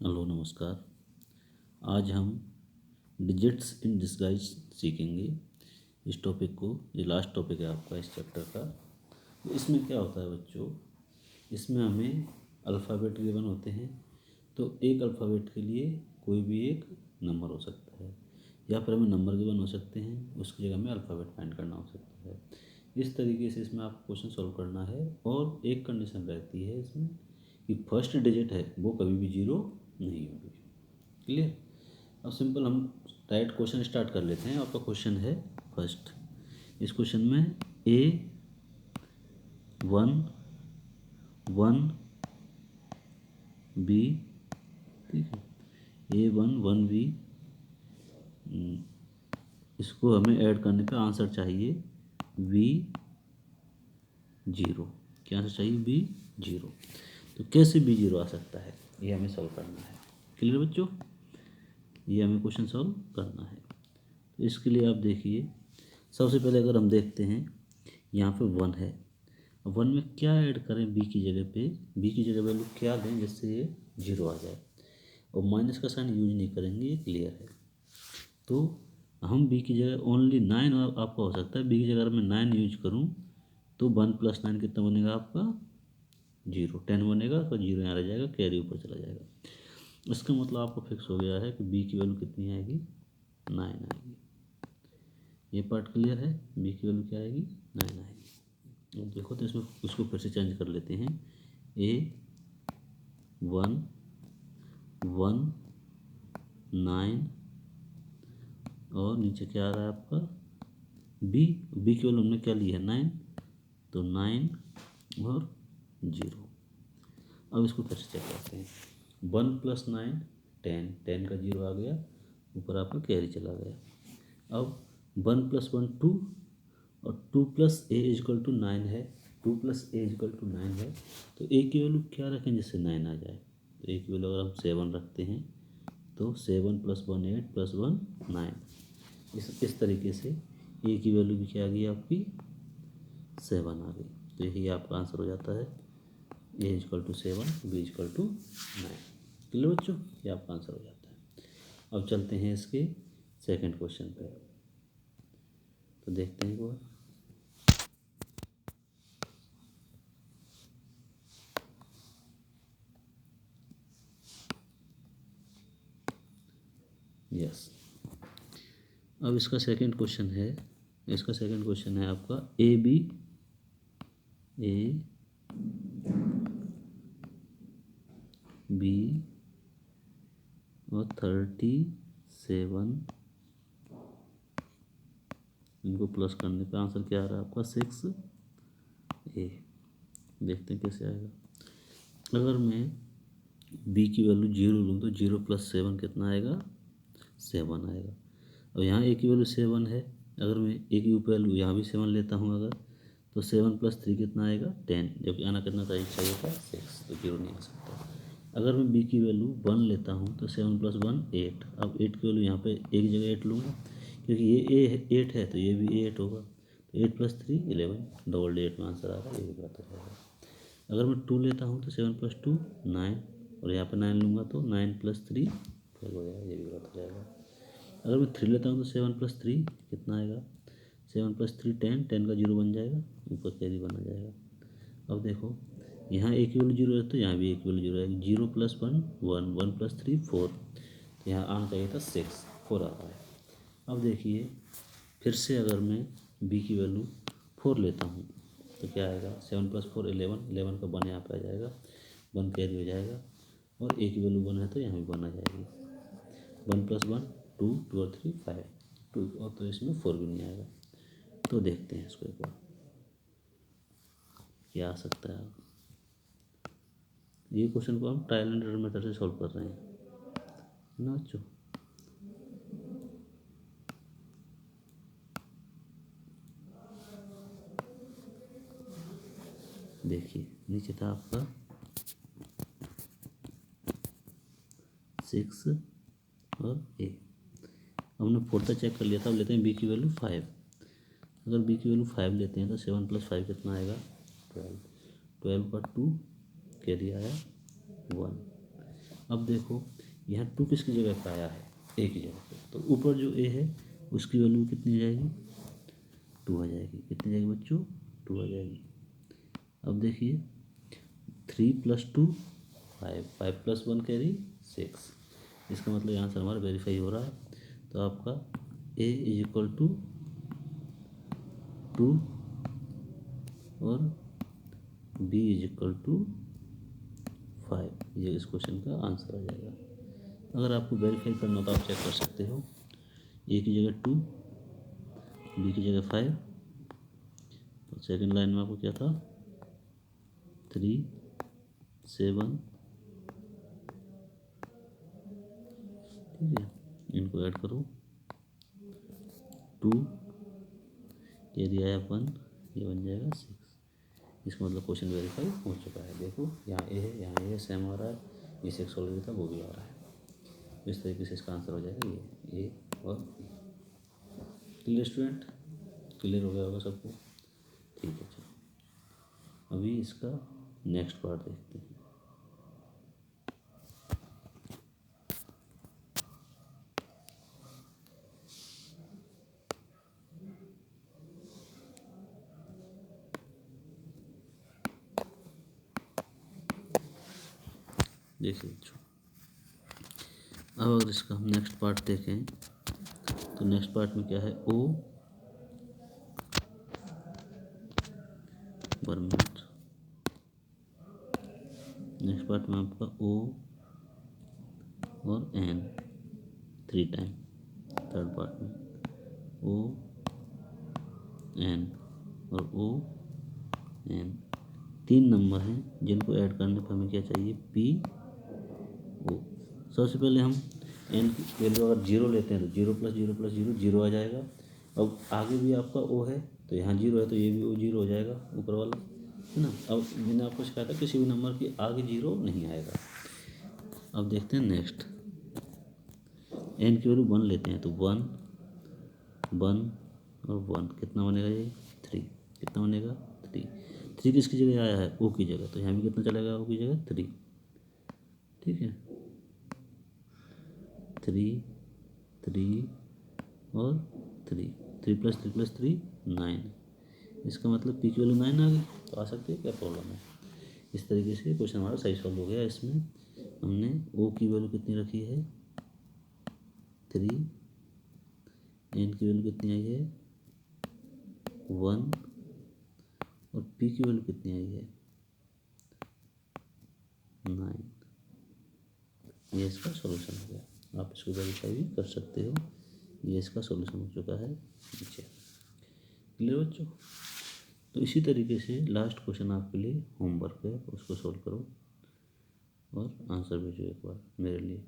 Hello नमस्कार। आज हम डिजिट्स इन डिस्गाइज सीखेंगे। इस टॉपिक को, ये लास्ट टॉपिक है आपका इस चैप्टर का। तो इसमें क्या होता है बच्चों, इसमें हमें अल्फ़ाबेट गिवन होते हैं। तो एक अल्फ़ाबेट के लिए कोई भी एक नंबर हो सकता है, या फिर हमें नंबर गिवन हो सकते हैं, उसकी जगह में अल्फ़ाबेट फाइंड करना हो सकता है। इस तरीके से इसमें आपको क्वेश्चन सॉल्व करना है। और एक कंडीशन रहती है इसमें कि फर्स्ट डिजिट है वो कभी भी जीरो नहीं होगी। क्लियर। अब सिंपल हम डायरेक्ट क्वेश्चन स्टार्ट कर लेते हैं। आपका क्वेश्चन है फर्स्ट। इस क्वेश्चन में A1 1 B, ठीक है, A1 1 B। इसको हमें ऐड करने पे आंसर चाहिए B0। क्या आंसर चाहिए? B0। तो कैसे B0 आ सकता है, ये हमें सॉल्व करना है। क्लियर बच्चों, ये हमें क्वेश्चन सॉल्व करना है। तो इसके लिए आप देखिए, सबसे पहले अगर हम देखते हैं यहाँ पे 1 है। अब 1 में क्या ऐड करें B की जगह पे? B की जगह वैल्यू क्या दें जिससे ये 0 आ जाए? और माइनस का साइन यूज नहीं करेंगे, ये क्लियर है। तो हम B की जगह ओनली 9 आपका हो सकता है। B की जगह अगर मैं 9 यूज करूँ तो 1 + 9 कितना बनेगा आपका? 0। 10 बनेगा तो 0 यहाँ रह जाएगा, कैरी ऊपर चला जाएगा। इसका मतलब आपको फिक्स हो गया है कि B की वैल्यू कितनी आएगी? 9 आएगी। ये पार्ट क्लियर है। B की वैल्यू क्या आएगी? 9 आएगी। अब देखो तो इसमें उसको फिर से चेंज कर लेते हैं। A1 1 9 और नीचे क्या आ रहा है आपका? B की वैल्यू हमने क्या ली है? 9। तो 9 और 0। अब इसको फिर से चेक करते हैं। 1 + 9 10, 10 का 0 आ गया, ऊपर आपका कैरी चला गया। अब 1 + 1 2 और 2 + A = 9 है। 2 + A = 9 है। तो A की वैल्यू क्या रखें जिससे 9 आ जाए? तो A की वैल्यू अगर हम 7 रखते हैं तो 7 + 1 8 + 1 9। इस तरीके से A की वैल्यू भी क्या आ गई आपकी? 7 आ गई। तो यही आपका आंसर हो जाता है। A = 7, B = 9। क्लियर बच्चों, ये आपका आंसर हो जाता है। अब चलते हैं इसके सेकंड क्वेश्चन पे। तो देखते हैं वो। यस। अब इसका सेकंड क्वेश्चन है, आपका AB और 37, इनको प्लस करने पे आंसर क्या आ रहा है आपका? 6A। देखते हैं कैसे आएगा। अगर मैं B की वैल्यू 0 लूँ तो 0 + 7 कितना आएगा? 7 आएगा। अब यहाँ A की वैल्यू 7 है। अगर मैं A की वैल्यू यहाँ भी 7 लेता हूँ अगर, तो 7 + 3 कितना आएगा? 10, जबकि आना कितना चाहिए था? 6। तो 0 नहीं आ सकता। अगर मैं B की वैल्यू 1 लेता हूँ तो 7 + 1 8। अब 8 की वैल्यू यहाँ पे एक जगह 8 लूँगा, क्योंकि ये 8 है तो ये भी 8 होगा। तो 8 + 3 11, डबल 8 में आंसर आ रहा है, ये भी बात हो जाएगा। अगर मैं 2 लेता हूँ तो 7 + 2 9, और यहाँ पे 9 लूँगा तो 9 + 3 12 हो जाएगा, ये भी बात हो जाएगा। अगर मैं 3 लेता हूँ तो 7 + 3 कितना आएगा? 7 + 3 10, 10 का 0 बन जाएगा, ऊपर कैरी बना जाएगा। अब देखो, यहाँ A की वैल्यू 0 है तो यहाँ भी A की वैल्यू 0 आएगी। 0 + 1 1, 1 + 3 4। तो यहाँ आना चाहिए था 6, 4 आ रहा है। अब देखिए, फिर से अगर मैं B की वैल्यू 4 लेता हूँ तो क्या आएगा? 7 + 4 11, 11 का 1 यहाँ पे आ जाएगा, 1 कैरी हो जाएगा। और A की वैल्यू 1 है तो यहाँ भी 1 आ जाएगी। 1 + 1 2, 2 और 3 5, 2, और तो इसमें 4 भी नहीं आएगा। तो देखते हैं इसको एक बार क्या आ सकता है। ये क्वेश्चन को हम ट्रायल एंड एरर मेथड से सॉल्व कर रहे हैं ना बच्चों। देखिए, नीचे था आपका 6 और A। हमने 4 तक चेक कर लिया था। अब लेते हैं B की वैल्यू 5। अगर B की वैल्यू 5 लेते हैं तो 7 + 5 कितना आएगा? 12, 12 का 2 कैरी आया 1। अब देखो यहाँ 2 किसकी जगह पे आया है, ए की जगह पे, तो ऊपर जो ए है उसकी वैल्यू कितनी आ जाएगी, 2 आ जाएगी। कितनी जाएगी बच्चों, 2 आ जाएगी। अब देखिए 3 + 2 5, 5 + 1 कैरी 6, इसका मतलब यहाँ से हमारा वेरीफाई हो रहा है। तो आपका a = 2 और b = 5, ये इस क्वेश्चन का आंसर आ जाएगा। अगर आपको वेरीफाई करना हो तो आप चेक कर सकते हो, a की जगह 2, b की जगह 5, तो सेकंड लाइन में आपको क्या था, 3 7, ठीक है, इनको ऐड करो, 2 कैरी आया 1, ये बन जाएगा 6। इसका मतलब क्वेश्चन वेरीफाई हो चुका है। देखो यहाँ ए है, यहाँ ए है, सेम आ रहा है, ये 6 ऑलरेडी था वो भी आ रहा है। इस तरीके से इसका आंसर हो जाएगा ये ए और बी। क्लियर स्टूडेंट, क्लियर हो गया होगा सबको, ठीक है। चलो अभी इसका नेक्स्ट पार्ट देखते हैं। देखिए बच्चों, अब अगर इसका हम नेक्स्ट पार्ट देखें तो नेक्स्ट पार्ट में क्या है, ओ 1 मिनट, नेक्स्ट पार्ट में आपका ओ और एन 3 टाइम, थर्ड पार्ट में ओ एन और ओ एन 3 नंबर हैं जिनको ऐड करने पर हमें क्या चाहिए, पी ओ। सबसे पहले हम एन की वैल्यू अगर 0 लेते हैं तो 0 + 0 + 0 0 आ जाएगा। अब आगे भी आपका ओ है तो यहाँ 0 है तो ये भी ओ 0 हो जाएगा, ऊपर वाला है ना। अब मैंने आपको सिखाया था किसी भी नंबर के आगे 0 नहीं आएगा। अब देखते हैं नेक्स्ट, एन की वैल्यू 1 लेते हैं तो 1 1 और 1 कितना बनेगा, ये 3, कितना बनेगा 3। 3 किसकी जगह आया है, ओ की जगह, तो यहाँ भी कितना चलेगा, ओ की जगह 3, ठीक है। 3 3 और 3, 3 + 3 + 3 9, इसका मतलब पी की वैल्यू 9 आ गई। तो आ सकती है, क्या प्रॉब्लम है। इस तरीके से क्वेश्चन हमारा सही सॉल्व हो गया। इसमें हमने ओ की वैल्यू कितनी रखी है, 3, एन की वैल्यू कितनी आई है 1 और पी की वैल्यू कितनी आई है 9। ये इसका सॉल्यूशन हो गया। आप इसको वेरीफाई भी कर सकते हो, ये इसका सॉल्यूशन हो चुका है नीचे। क्लियर बच्चों, तो इसी तरीके से लास्ट क्वेश्चन आपके लिए होमवर्क है, उसको सॉल्व करो और आंसर भेजो एक बार मेरे लिए।